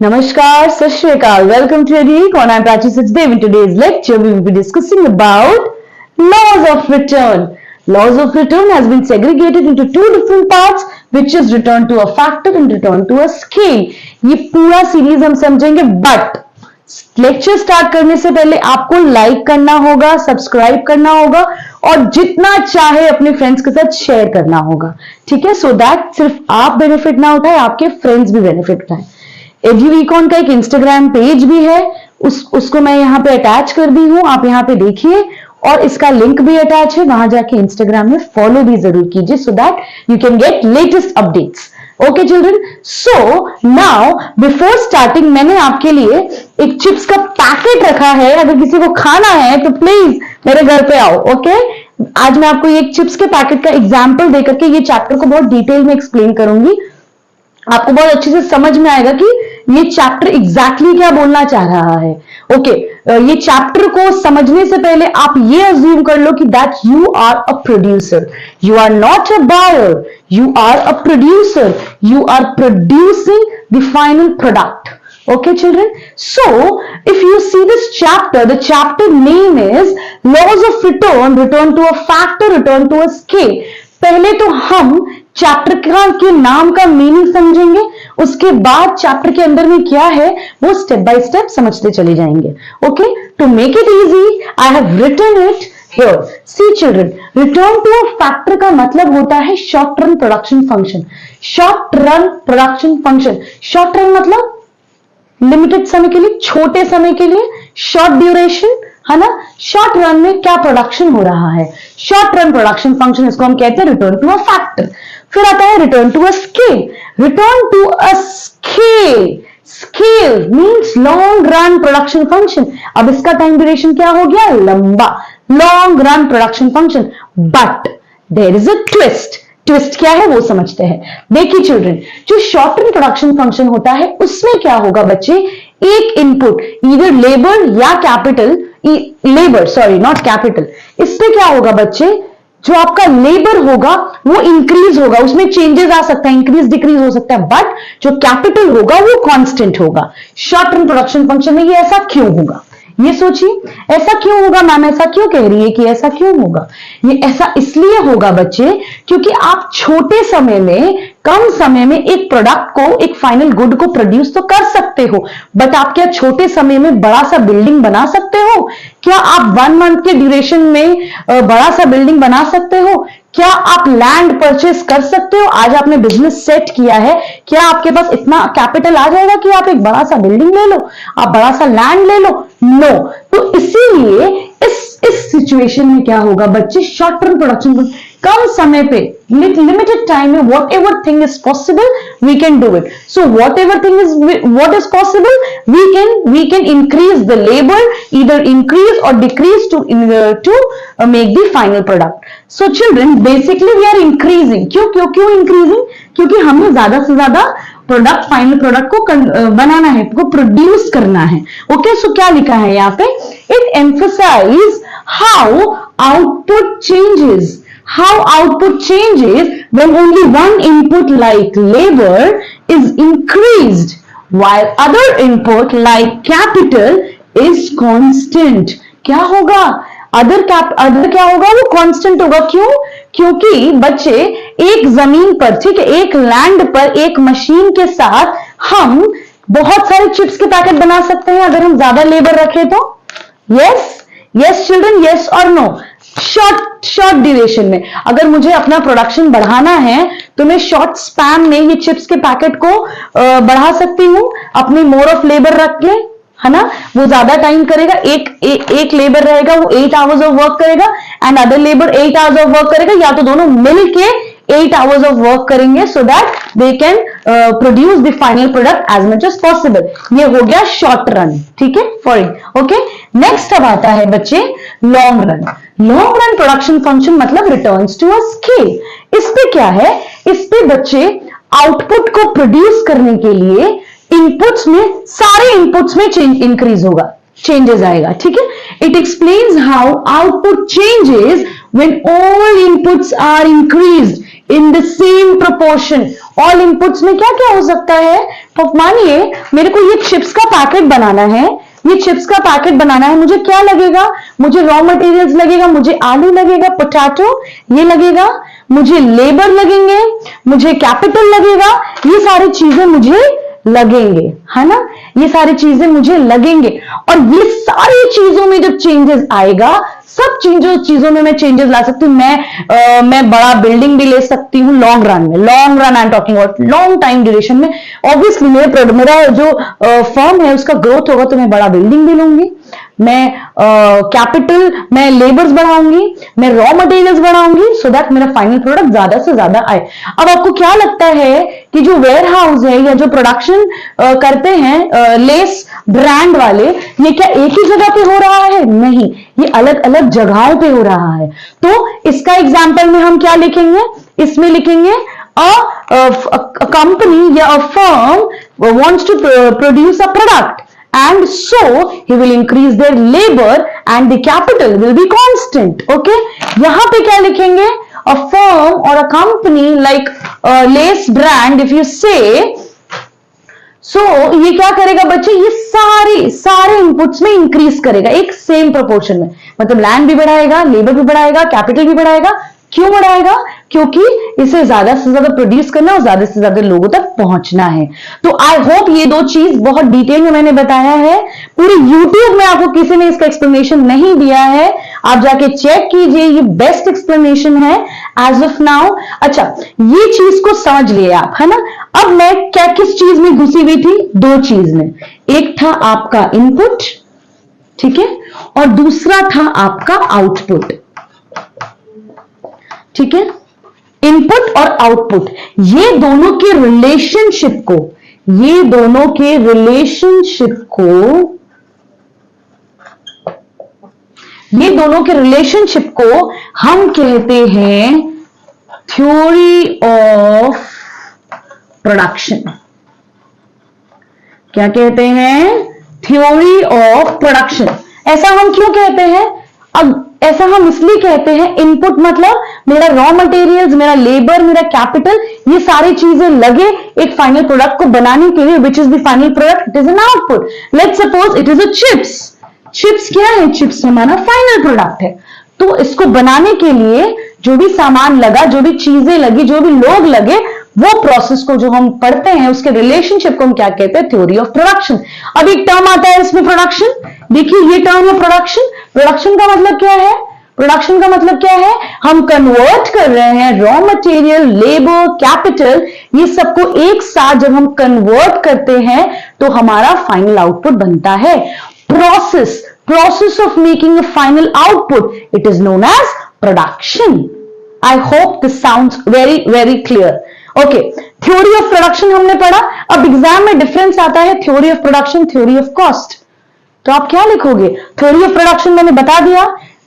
Namaskar, Sat Shri Akal. Welcome to Read on I'm Prachi Sachdev. In today's lecture, we will be discussing about laws of return. Laws of return has been segregated into two different parts, which is return to a factor and return to a scale. ये पूरा series हम समझेंगे, but lecture start करने से पहले आपको like करना होगा, सब्सक्राइब करना होगा और जितना चाहे अपने फ्रेंड्स के साथ शेयर करना होगा, ठीक है, सो दैट सिर्फ आप बेनिफिट ना उठाए, आपके फ्रेंड्स भी बेनिफिट उठाए। एजुवीकॉन का एक इंस्टाग्राम पेज भी है, उसको मैं यहाँ पे अटैच कर दी हूँ, आप यहाँ पे देखिए, और इसका लिंक भी अटैच है, वहां जाके इंस्टाग्राम में फॉलो भी जरूर कीजिए so that you can get latest updates. Okay children, so now before starting मैंने आपके लिए एक चिप्स का पैकेट रखा है, अगर किसी को खाना है तो प्लीज मेरे घर पे आओ। ओके, आज मैं आपको एक चिप्स के पैकेट का एग्जाम्पल देकर के ये चैप्टर को बहुत डिटेल में एक्सप्लेन करूंगी, आपको बहुत अच्छे से समझ में आएगा कि ये चैप्टर एग्जैक्टली क्या बोलना चाह रहा है। ओके, ये चैप्टर को समझने से पहले आप ये अज्यूम कर लो कि that you are a producer, you are not a buyer, you are a producer, you are producing the final product. Okay children, so if you see this chapter, the chapter name is laws of return, return to a factor, return to a scale। पहले तो हम chapter के नाम का meaning समझेंगे, उसके बाद chapter के अंदर में क्या है वो स्टेप बाय स्टेप समझते चले जाएंगे। Okay, to make it easy I have written it here. See children, return to a factor का मतलब होता है short run production function. Short run production function, short run मतलब लिमिटेड समय के लिए, छोटे समय के लिए, शॉर्ट ड्यूरेशन, है ना। शॉर्ट रन में क्या प्रोडक्शन हो रहा है, शॉर्ट रन प्रोडक्शन फंक्शन, इसको हम कहते हैं रिटर्न टू अ फैक्टर। फिर आता है return to a scale. Return to a scale, scale means long run production function. अब इसका टाइम ड्यूरेशन क्या हो गया, लंबा, long run production function. But there is a twist. Twist क्या है वो समझते हैं। देखिए चिल्ड्रन, जो शॉर्ट रन प्रोडक्शन फंक्शन होता है उसमें क्या होगा बच्चे, एक इनपुट इधर लेबर या capital, labour sorry not capital, इस पे क्या होगा बच्चे, जो आपका लेबर होगा वो इंक्रीज होगा, उसमें चेंजेस आ सकता है, इंक्रीज डिक्रीज हो सकता है, बट जो कैपिटल होगा वो कांस्टेंट होगा। शॉर्ट रन प्रोडक्शन फंक्शन में ये ऐसा क्यों होगा, ये सोचिए, ऐसा क्यों होगा मैम, ऐसा क्यों कह रही है कि ऐसा क्यों होगा। ये ऐसा इसलिए होगा बच्चे क्योंकि आप छोटे समय में, कम समय में एक प्रोडक्ट को, एक फाइनल गुड को प्रोड्यूस तो कर सकते हो, बट आप क्या छोटे समय में बड़ा सा बिल्डिंग बना सकते हो? क्या आप 1 मंथ के ड्यूरेशन में बड़ा सा बिल्डिंग बना सकते हो? क्या आप लैंड परचेस कर सकते हो? आज आपने बिजनेस सेट किया है, क्या आपके पास इतना कैपिटल आ जाएगा कि आप एक बड़ा सा बिल्डिंग ले लो, आप बड़ा सा लैंड ले लो? नो। तो इसीलिए इस सिचुएशन में क्या होगा बच्चे, शॉर्ट टर्म प्रोडक्शन, कम समय पे, लिमिटेड टाइम में, whatever thing is possible we can do it. So whatever thing is, what is possible, we can increase the labour, either increase or decrease to make the final product. So children, basically we are increasing. क्यों increasing? क्योंकि हमें ज्यादा से ज्यादा product, final product को बनाना है, को produce करना है। ओके, सो क्या लिखा है यहाँ पे, it emphasise how output changes, how output changes when only one input like labor is increased while other input like capital is constant। क्या होगा, अदर क्या होगा, वो कांस्टेंट होगा। क्यों? क्योंकि बच्चे एक जमीन पर, ठीक है, एक लैंड पर एक मशीन के साथ हम बहुत सारे चिप्स के पैकेट बना सकते हैं अगर हम ज्यादा लेबर रखें तो। यस चिल्ड्रन, यस और नो? शॉर्ट ड्यूरेशन में अगर मुझे अपना प्रोडक्शन बढ़ाना है तो मैं शॉर्ट स्पैन में ये चिप्स के पैकेट को बढ़ा सकती हूं, अपनी मोर ऑफ लेबर रख के, है ना। वो ज्यादा टाइम करेगा, एक लेबर रहेगा वो 8 आवर्स ऑफ वर्क करेगा and other labour 8 hours of work करेगा, या तो दोनों मिलके 8 आवर्स ऑफ वर्क करेंगे so that they can produce the final product as much as possible. ये हो गया शॉर्ट रन, ठीक है, फॉर इट। ओके, नेक्स्ट अब आता है बच्चे long run. Long run production function मतलब रिटर्न्स टू अ स्केल। इस पे क्या है, इस पे बच्चे आउटपुट को प्रोड्यूस करने के लिए इनपुट्स में, सारे इनपुट्स में इंक्रीज होगा, चेंजेस आएगा, ठीक है। It explains how output changes when all inputs are increased. In the same proportion. All inputs में क्या क्या हो सकता है? तो मानिए मेरे को ये चिप्स का पैकेट बनाना है, ये चिप्स का पैकेट बनाना है, मुझे क्या लगेगा? मुझे रॉ मटेरियल्स लगेगा, मुझे आलू लगेगा, पोटैटो ये लगेगा, मुझे लेबर लगेंगे, मुझे कैपिटल लगेगा, ये सारी चीजें मुझे लगेंगे, है ना, ये सारी चीजें मुझे लगेंगे। और ये सारी चीजों में जब चेंजेस आएगा, सब चीजों में मैं चेंजेस ला सकती हूँ। मैं बड़ा बिल्डिंग भी ले सकती हूँ लॉन्ग रन में, long run I am talking about, long time duration में। ऑब्वियसली मेरा जो फर्म है उसका ग्रोथ होगा तो मैं बड़ा बिल्डिंग भी लूंगी, मैं कैपिटल, मैं लेबर्स बढ़ाऊंगी, मैं रॉ मटेरियल्स बढ़ाऊंगी, सो दैट मेरा फाइनल प्रोडक्ट ज्यादा से ज्यादा आए। अब आपको क्या लगता है कि जो वेयर हाउस है या जो प्रोडक्शन करते हैं लेस ब्रांड वाले, ये क्या एक ही जगह पे हो रहा है? नहीं, ये अलग अलग जगहों पे हो रहा है। तो इसका एग्जाम्पल में हम क्या लिखेंगे? इसमें लिखेंगे a company या a firm wants to produce a product and so he will increase their labor and the capital will be constant. Okay, यहां पे क्या लिखेंगे? A firm or a company like Lace brand, if you say so, ये क्या करेगा बच्चे? ये सारे इनपुट्स में इंक्रीज करेगा एक सेम प्रोपोर्शन में, मतलब लैंड भी बढ़ाएगा, लेबर भी बढ़ाएगा, कैपिटल भी बढ़ाएगा। क्यों बढ़ाएगा? क्योंकि इसे ज्यादा से ज्यादा प्रोड्यूस करना और ज्यादा से ज्यादा लोगों तक पहुंचना है। तो आई होप ये दो चीज बहुत डिटेल में मैंने बताया है। पूरी यूट्यूब में आपको किसी ने इसका एक्सप्लेनेशन नहीं दिया है, आप जाके चेक कीजिए, ये बेस्ट एक्सप्लेनेशन है एज ऑफ नाउ। अच्छा, ये चीज को समझ लिए आप, है ना। अब मैं क्या किस चीज में घुसी हुई थी? दो चीज में, एक था आपका इनपुट, ठीक है, और दूसरा था आपका आउटपुट, ठीक है। इनपुट और आउटपुट, ये दोनों के रिलेशनशिप को हम कहते हैं थ्योरी ऑफ प्रोडक्शन। क्या कहते हैं? Theory of production. ऐसा हम क्यों कहते हैं? अब ऐसा हम इसलिए कहते हैं, इनपुट मतलब मेरा रॉ मटेरियल्स, मेरा लेबर, मेरा कैपिटल, ये सारी चीजें लगे एक फाइनल प्रोडक्ट को बनाने के लिए, which is the final product, it is an output. Let's suppose it is a chips. Chips क्या है? चिप्स हमारा फाइनल प्रोडक्ट है। तो इसको बनाने के लिए जो भी सामान लगा, जो भी चीजें लगी, जो भी लोग लगे, वो प्रोसेस को जो हम पढ़ते हैं उसके रिलेशनशिप को हम क्या कहते हैं? Theory of production. अब एक टर्म आता है इसमें प्रोडक्शन। देखिए ये टर्म है प्रोडक्शन। प्रोडक्शन का मतलब क्या है? प्रोडक्शन का मतलब क्या है? हम कन्वर्ट कर रहे हैं रॉ मटेरियल, लेबर, कैपिटल, ये सबको एक साथ जब हम कन्वर्ट करते हैं तो हमारा फाइनल आउटपुट बनता है। Process of making a final output, it is known as production. I hope this sounds very very clear. Okay, theory of production हमने पढ़ा। अब एग्जाम में डिफरेंस आता है theory of production, theory of cost. तो आप क्या लिखोगे? थ्योरी ऑफ प्रोडक्शन मैंने बता दिया,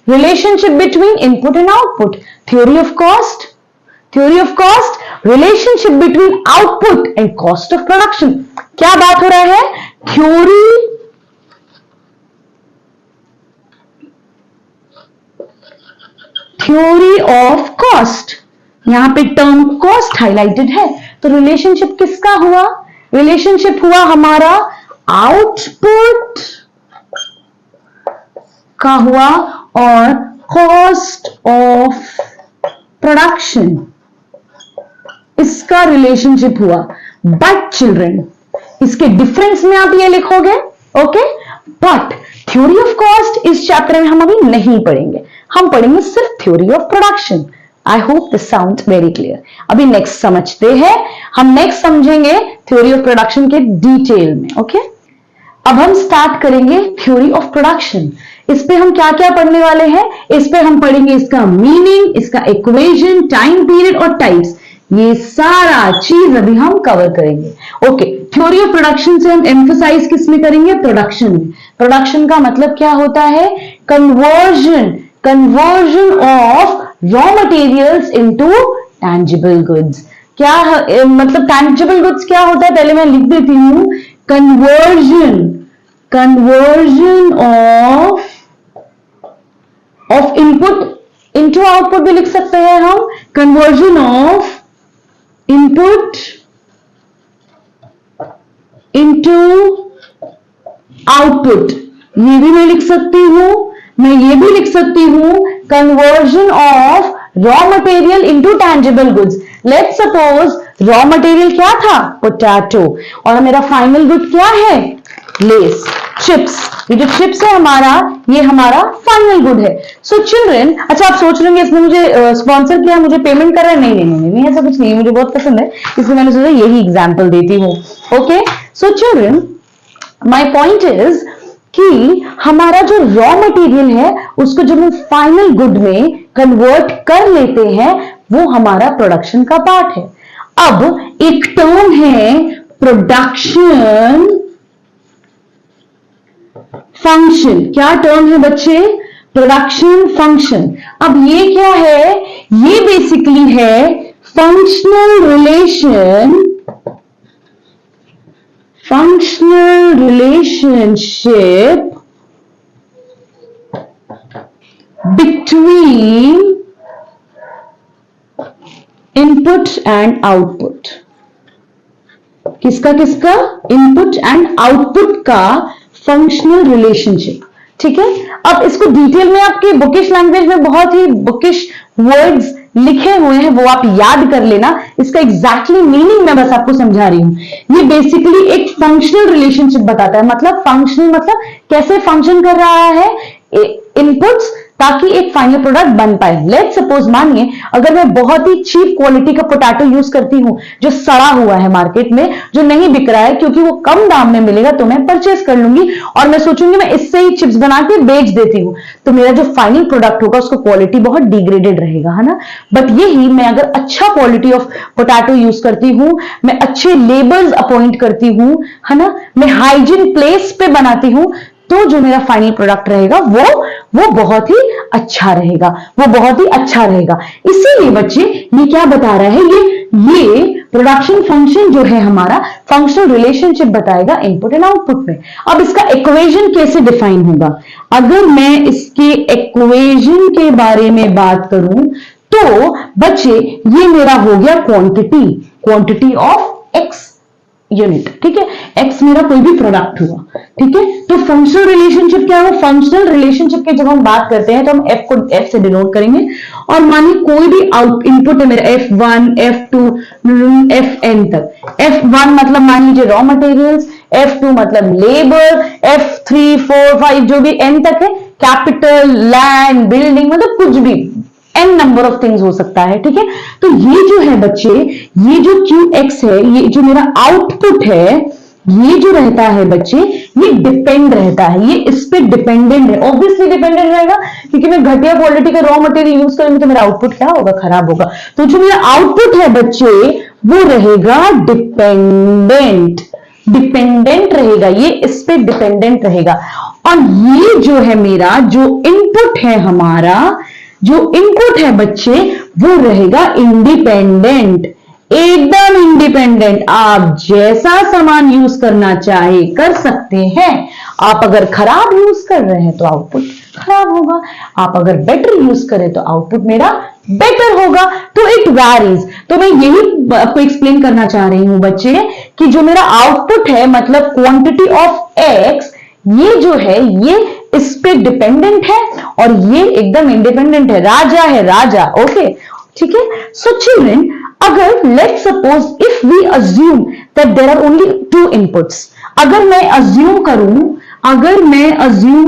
relationship between input and output. Theory of cost, relationship between output and cost of production. क्या बात हो रहा है? थ्योरी ऑफ कॉस्ट, यहां पे टर्म कॉस्ट हाईलाइटेड है। तो रिलेशनशिप किसका हुआ? रिलेशनशिप हुआ हमारा आउटपुट का हुआ और कॉस्ट ऑफ प्रोडक्शन, इसका रिलेशनशिप हुआ। बट चिल्ड्रन, इसके डिफरेंस में आप ये लिखोगे, okay. But theory of cost इस चैप्टर में हम अभी नहीं पढ़ेंगे, हम पढ़ेंगे सिर्फ theory of production. I hope this sound very clear. अभी नेक्स्ट समझते हैं, हम नेक्स्ट समझेंगे थ्योरी ऑफ प्रोडक्शन के डिटेल में, ओके। अब हम स्टार्ट करेंगे थ्योरी ऑफ प्रोडक्शन। इस पे हम क्या क्या पढ़ने वाले हैं? इस पे हम पढ़ेंगे इसका मीनिंग, इसका इक्वेशन, टाइम पीरियड और टाइप्स, ये सारा चीज अभी हम कवर करेंगे, ओके। थ्योरी ऑफ प्रोडक्शन से हम एम्फसाइज किस में करेंगे? प्रोडक्शन में। प्रोडक्शन का मतलब क्या होता है? Conversion of raw materials into tangible goods. क्या मतलब टैंजिबल गुड्स क्या होता है? पहले मैं लिख देती हूं, conversion of input into output भी लिख सकते हैं हम। Conversion of input into output, ये भी मैं लिख सकती हूं, मैं ये भी लिख सकती हूं conversion of raw material into tangible goods. Let's suppose raw material क्या था, पोटैटो, और मेरा फाइनल गुड क्या है, लेस, चिप्स। ये जो चिप्स है हमारा, ये हमारा फाइनल गुड है। सो चिल्ड्रन, अच्छा आप सोच रहे हैं इसने मुझे स्पॉन्सर किया, मुझे पेमेंट कर रहा है, नहीं नहीं नहीं नहीं, ऐसा कुछ नहीं, मुझे बहुत पसंद है इसलिए मैंने सोचा यही एग्जाम्पल देती हूँ। Okay, so children my point is कि हमारा जो रॉ मटेरियल है उसको जब हम फाइनल गुड में कन्वर्ट कर लेते हैं वो हमारा प्रोडक्शन का पार्ट है। अब एक टर्म है प्रोडक्शन फंक्शन। क्या टर्म है बच्चे, प्रोडक्शन फंक्शन। अब ये क्या है, ये बेसिकली है functional relationship between input and output. किसका किसका, इनपुट एंड आउटपुट का फंक्शनल रिलेशनशिप। ठीक है, अब इसको डिटेल में आपके बुकिश लैंग्वेज में बहुत ही बुकिश वर्ड्स लिखे हुए हैं, वो आप याद कर लेना। इसका एग्जैक्टली मीनिंग मैं बस आपको समझा रही हूं। ये बेसिकली एक फंक्शनल रिलेशनशिप बताता है, मतलब फंक्शनल मतलब कैसे फंक्शन कर रहा है इनपुट्स ताकि एक फाइनल प्रोडक्ट बन पाए। लेट्स सपोज मानिए अगर मैं बहुत ही चीप क्वालिटी का पोटैटो यूज करती हूं जो सड़ा हुआ है मार्केट में, जो नहीं बिक रहा है क्योंकि वो कम दाम में मिलेगा, तो मैं परचेस कर लूंगी और मैं सोचूंगी मैं इससे ही चिप्स बना के बेच देती हूं, तो मेरा जो फाइनल प्रोडक्ट होगा उसका क्वालिटी बहुत डिग्रेडेड रहेगा, है ना। बट यही मैं अगर अच्छा क्वालिटी ऑफ पोटैटो यूज करती हूं, मैं अच्छे लेबर्स अपॉइंट करती हूं, है ना, मैं हाइजीन प्लेस पे बनाती हूं, तो जो मेरा फाइनल प्रोडक्ट रहेगा वो बहुत ही अच्छा रहेगा, वो बहुत ही अच्छा रहेगा। इसीलिए बच्चे ये क्या बता रहा है, ये प्रोडक्शन फंक्शन जो है हमारा फंक्शनल रिलेशनशिप बताएगा इनपुट एंड आउटपुट में। अब इसका इक्वेशन कैसे डिफाइन होगा, अगर मैं इसके इक्वेशन के बारे में बात करूं तो बच्चे ये मेरा हो गया क्वांटिटी ऑफ एक्स यूनिट। ठीक है, एक्स मेरा कोई भी प्रोडक्ट हुआ, ठीक है। तो फंक्शनल रिलेशनशिप क्या है, फंक्शनल रिलेशनशिप की जब हम बात करते हैं तो हम एफ को एफ से डिनोट करेंगे, और मानिए कोई भी आउट इनपुट है मेरा F1 F2 Fn तक। F1 मतलब मान लीजिए रॉ मटेरियल्स, F2 मतलब लेबर, F3 4 5 जो भी n तक है, कैपिटल, लैंड, बिल्डिंग, मतलब कुछ भी n नंबर ऑफ थिंग्स हो सकता है। ठीक है, तो ये जो है बच्चे, ये जो QX है, ये जो मेरा आउटपुट है, ये जो रहता है बच्चे, ये डिपेंड रहता है, ये इस पे डिपेंडेंट है। ऑब्वियसली डिपेंडेंट रहेगा क्योंकि मैं घटिया क्वालिटी का रॉ मटेरियल यूज करूंगी तो मेरा आउटपुट क्या होगा, खराब होगा। तो जो मेरा आउटपुट है बच्चे वो रहेगा डिपेंडेंट रहेगा, ये इस पे डिपेंडेंट रहेगा। और ये जो है मेरा जो इनपुट है हमारा, जो इनपुट है बच्चे वो रहेगा इंडिपेंडेंट, एकदम इंडिपेंडेंट। आप जैसा सामान यूज करना चाहे कर सकते हैं। आप अगर खराब यूज कर रहे हैं तो आउटपुट खराब होगा, आप अगर बेटर यूज करें तो आउटपुट मेरा बेटर होगा। तो इट वैरीज। तो मैं यही आपको एक्सप्लेन करना चाह रही हूं बच्चे कि जो मेरा आउटपुट है मतलब क्वांटिटी ऑफ एक्स, ये जो है ये इस पे डिपेंडेंट है और ये एकदम इंडिपेंडेंट है, राजा है राजा। ओके, ठीक है। सो चिल्ड्रन, अगर let's suppose if we assume that there are only two inputs, अगर मैं अज्यूम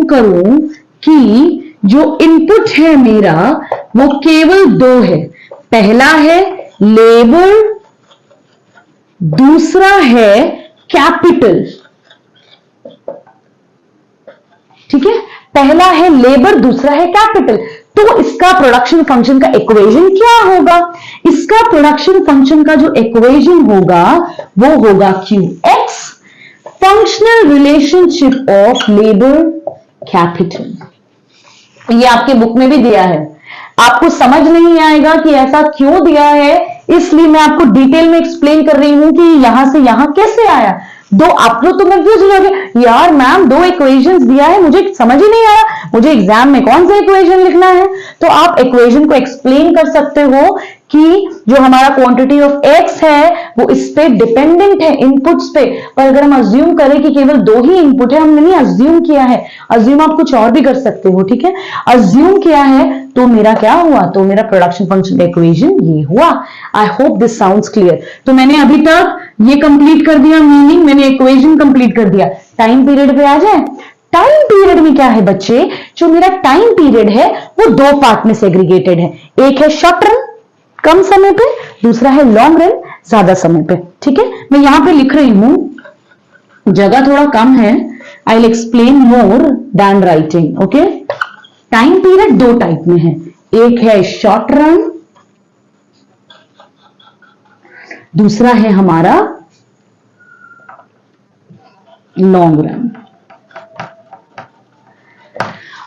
करूं कि जो इनपुट है मेरा वो केवल दो है, पहला है लेबर, दूसरा है कैपिटल। ठीक है, पहला है लेबर, दूसरा है कैपिटल। तो इसका प्रोडक्शन फंक्शन का इक्वेशन क्या होगा, इसका प्रोडक्शन फंक्शन का जो इक्वेशन होगा वो होगा QX, functional relationship of labour capital. ये आपके बुक में भी दिया है, आपको समझ नहीं आएगा कि ऐसा क्यों दिया है, इसलिए मैं आपको डिटेल में एक्सप्लेन कर रही हूं कि यहां से यहां कैसे आया। दो आप लोग तो कंफ्यूज हो जाओगे, यार मैम दो इक्वेशंस दिया है, मुझे समझ ही नहीं आ रहा, मुझे एग्जाम में कौन सा इक्वेशन लिखना है। तो आप इक्वेशन को एक्सप्लेन कर सकते हो कि जो हमारा क्वांटिटी ऑफ एक्स है वो इस पे डिपेंडेंट है, इनपुट्स पे। पर अगर हम अज्यूम करें कि केवल 2 ही इनपुट है, हमने नहीं अज्यूम किया है, अज्यूम आप कुछ और भी कर सकते हो, ठीक है, अज्यूम किया है, तो मेरा क्या हुआ, तो मेरा प्रोडक्शन फंक्शन इक्वेशन ये हुआ। आई होप दिस साउंड्स क्लियर। तो मैंने अभी तक ये कंप्लीट कर दिया, मीनिंग मैंने इक्वेशन कंप्लीट कर दिया। टाइम पीरियड पे आ जाए। टाइम पीरियड में क्या है बच्चे, जो मेरा टाइम पीरियड है वो 2 पार्ट में सेग्रीगेटेड है। एक है शॉर्ट रन कम समय पे, दूसरा है लॉन्ग रन ज्यादा समय पे, ठीक है। मैं यहां पे लिख रही हूं, जगह थोड़ा कम है, I will explain more than writing, okay. Time period 2 type में है, एक है शॉर्ट रन, दूसरा है हमारा लॉन्ग रन।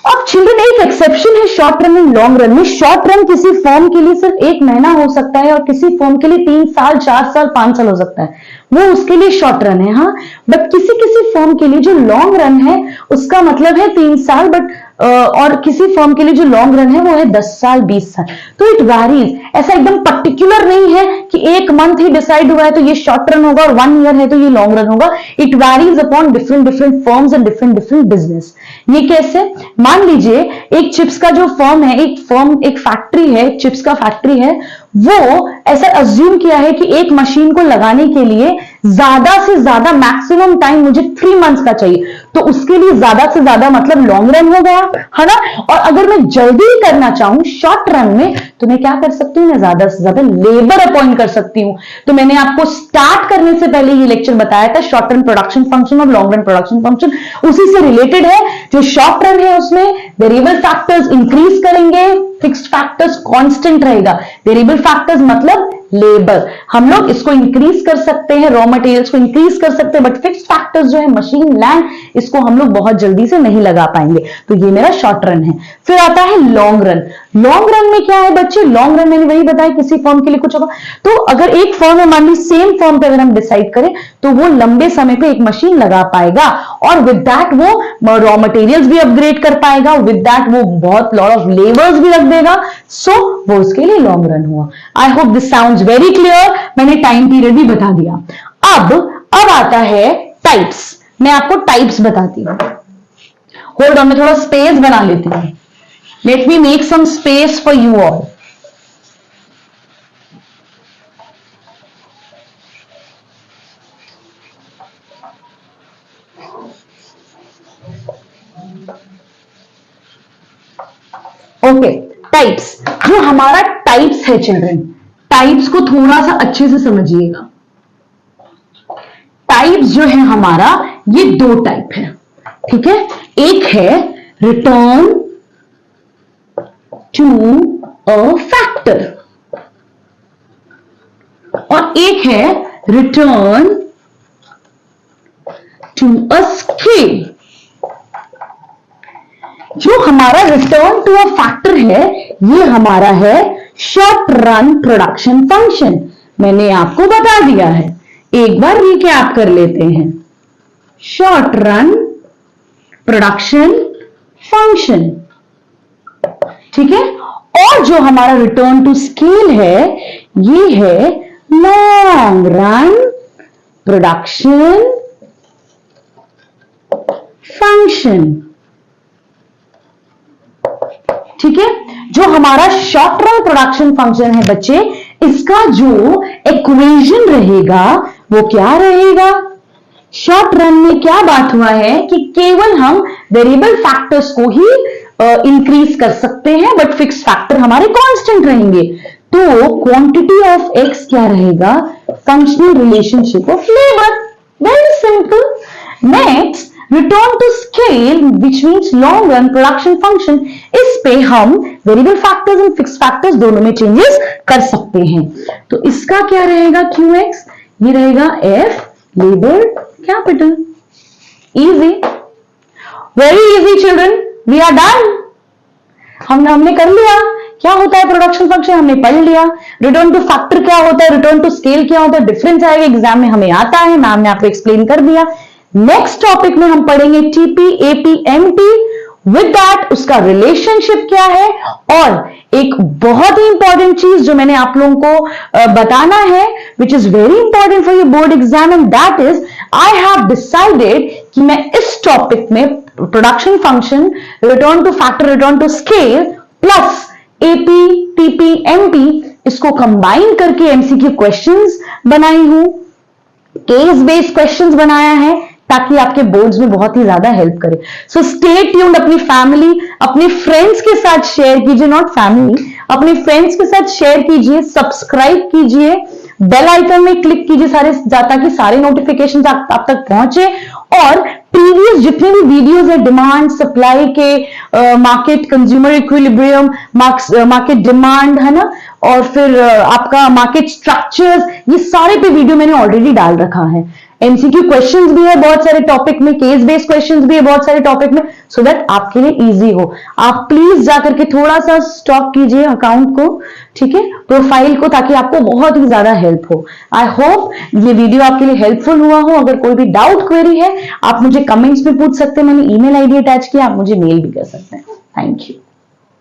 अब चिल्ड्रन एक एक्सेप्शन है short run and long run में। शॉर्ट रन किसी फॉर्म के लिए सिर्फ 1 महीना हो सकता है और किसी फॉर्म के लिए 3 साल 4 साल 5 साल हो सकता है, वो उसके लिए शॉर्ट रन है, हाँ। बट किसी किसी फॉर्म के लिए जो लॉन्ग रन है उसका मतलब है 3 साल, बट और किसी फॉर्म के लिए जो लॉन्ग रन है वो है 10 साल 20 साल। तो इट वैरीज, ऐसा एकदम पर्टिकुलर नहीं है कि 1 मंथ ही डिसाइड हुआ है तो ये शॉर्ट रन होगा और 1 ईयर है तो ये लॉन्ग रन होगा। It varies upon different different firms and different different business. ये कैसे, मान लीजिए एक चिप्स का जो फर्म है, एक फैक्ट्री है, चिप्स का फैक्ट्री है, वो ऐसा अज्यूम किया है कि एक मशीन को लगाने के लिए ज्यादा से ज्यादा मैक्सिमम टाइम मुझे 3 मंथ्स का चाहिए, तो उसके लिए ज्यादा से ज्यादा मतलब लॉन्ग रन हो गया, है ना। और अगर मैं जल्दी करना चाहूं शॉर्ट रन में, तो मैं क्या कर सकती हूँ, मैं ज्यादा से ज्यादा लेबर अपॉइंट कर सकती हूँ। तो मैंने आपको स्टार्ट करने से पहले ये लेक्चर बताया था, शॉर्ट रन प्रोडक्शन फंक्शन और लॉन्ग रन प्रोडक्शन फंक्शन उसी से रिलेटेड है। जो शॉर्ट रन है उसमें वेरिएबल फैक्टर्स इंक्रीज करेंगे, फिक्स्ड फैक्टर्स कांस्टेंट रहेगा। वेरिएबल फैक्टर्स मतलब लेबर, हम लोग इसको इंक्रीज कर सकते हैं, रॉ मटेरियल्स को इंक्रीज कर सकते हैं, बट फिक्स्ड फैक्टर्स जो है मशीन लैंड, इसको हम लोग बहुत जल्दी से नहीं लगा पाएंगे। तो ये मेरा शॉर्ट रन है। फिर आता है लॉन्ग रन। लॉन्ग रन में क्या है बच्चे, लॉन्ग रन मैंने वही बताया, किसी फॉर्म के लिए कुछ होगा। तो अगर एक फॉर्म है, मान ली सेम फॉर्म पे अगर हम डिसाइड करें, तो वो लंबे समय पे एक मशीन लगा पाएगा और विद दैट वो रॉ मटेरियल्स भी अपग्रेड कर पाएगा, विद दैट वो बहुत लॉट ऑफ लेबर्स भी रख देगा। सो वो उसके लिए लॉन्ग रन हुआ। आई hope this sounds very clear. मैंने टाइम पीरियड भी बता दिया। अब आता है टाइप्स। मैं आपको टाइप्स बताती हूं। होल्ड ऑन, मैं थोड़ा स्पेस बना लेती हूं। Let me make some space for you all. Okay, types. जो हमारा टाइप्स है चिल्ड्रन, टाइप्स को थोड़ा सा अच्छे से समझिएगा। टाइप्स जो है हमारा, ये 2 टाइप है, ठीक है। एक है रिटर्न टू अ फैक्टर और एक है रिटर्न टू अ स्केल। जो हमारा रिटर्न टू अ फैक्टर है, ये हमारा है शॉर्ट रन प्रोडक्शन फंक्शन। मैंने आपको बता दिया है, एक बार रिकैप कर लेते हैं। शॉर्ट रन प्रोडक्शन फंक्शन, ठीक है। और जो हमारा रिटर्न टू स्केल है, ये है लॉन्ग रन प्रोडक्शन फंक्शन, ठीक है। जो हमारा शॉर्ट रन प्रोडक्शन फंक्शन है बच्चे, इसका जो इक्वेशन रहेगा वो क्या रहेगा, शॉर्ट रन में क्या बात हुआ है कि केवल हम वेरिएबल फैक्टर्स को ही इंक्रीज कर सकते हैं, बट फिक्स फैक्टर हमारे कांस्टेंट रहेंगे। तो क्वांटिटी ऑफ एक्स क्या रहेगा, functional relationship of labour. Very simple. Next, return to scale which means long run production function. इस पे हम variable factors and fix factors दोनों में चेंजेस कर सकते हैं। तो इसका क्या रहेगा, क्यू एक्स, ये रहेगा F labour capital. Easy, very easy children, we are done. हमने कर लिया। क्या होता है प्रोडक्शन फंक्शन, हमने पढ़ लिया। रिटर्न टू फैक्टर क्या होता है, रिटर्न टू स्केल क्या होता है, डिफरेंस आएगा एग्जाम में, हमें आता है, मैम ने आपको एक्सप्लेन कर दिया। नेक्स्ट टॉपिक में हम पढ़ेंगे TP, AP, MP. With that उसका रिलेशनशिप क्या है और एक बहुत ही इंपॉर्टेंट चीज जो मैंने आप लोगों को बताना है, which is very important for your board exam, and that is I have decided कि मैं इस टॉपिक में production function, return to factor, return to scale plus AP, TP, MP, इसको कंबाइन करके एमसीक्यू क्वेश्चंस बनाई हूं, केस बेस्ड क्वेश्चंस बनाया है, ताकि आपके बोर्ड्स में बहुत ही ज्यादा हेल्प करे। सो स्टे ट्यून्ड, अपनी फैमिली, अपने फ्रेंड्स के साथ शेयर कीजिए, नॉट फैमिली, अपने फ्रेंड्स के साथ शेयर कीजिए, सब्सक्राइब कीजिए, बेल आइकन में क्लिक कीजिए सारे, ताकि सारे नोटिफिकेशन आप तक पहुंचे, और प्रीवियस जितने भी वीडियोस है डिमांड सप्लाई के, market consumer equilibrium, market demand है ना, और फिर आपका मार्केट स्ट्रक्चर्स, ये सारे पे वीडियो मैंने ऑलरेडी डाल रखा है। एमसीक्यू क्वेश्चंस भी है बहुत सारे टॉपिक में, केस बेस्ड क्वेश्चंस भी है बहुत सारे टॉपिक में, सो दैट आपके लिए इजी हो। आप प्लीज जाकर के थोड़ा सा स्टॉक कीजिए अकाउंट को, ठीक है, प्रोफाइल को, ताकि आपको बहुत ही ज्यादा हेल्प हो। आई होप ये वीडियो आपके लिए हेल्पफुल हुआ हो। अगर कोई भी डाउट क्वेरी है आप मुझे कमेंट्स में पूछ सकते हैं, मैंने ईमेल आईडी अटैच किया, आप मुझे मेल भी कर सकते हैं। Thank you.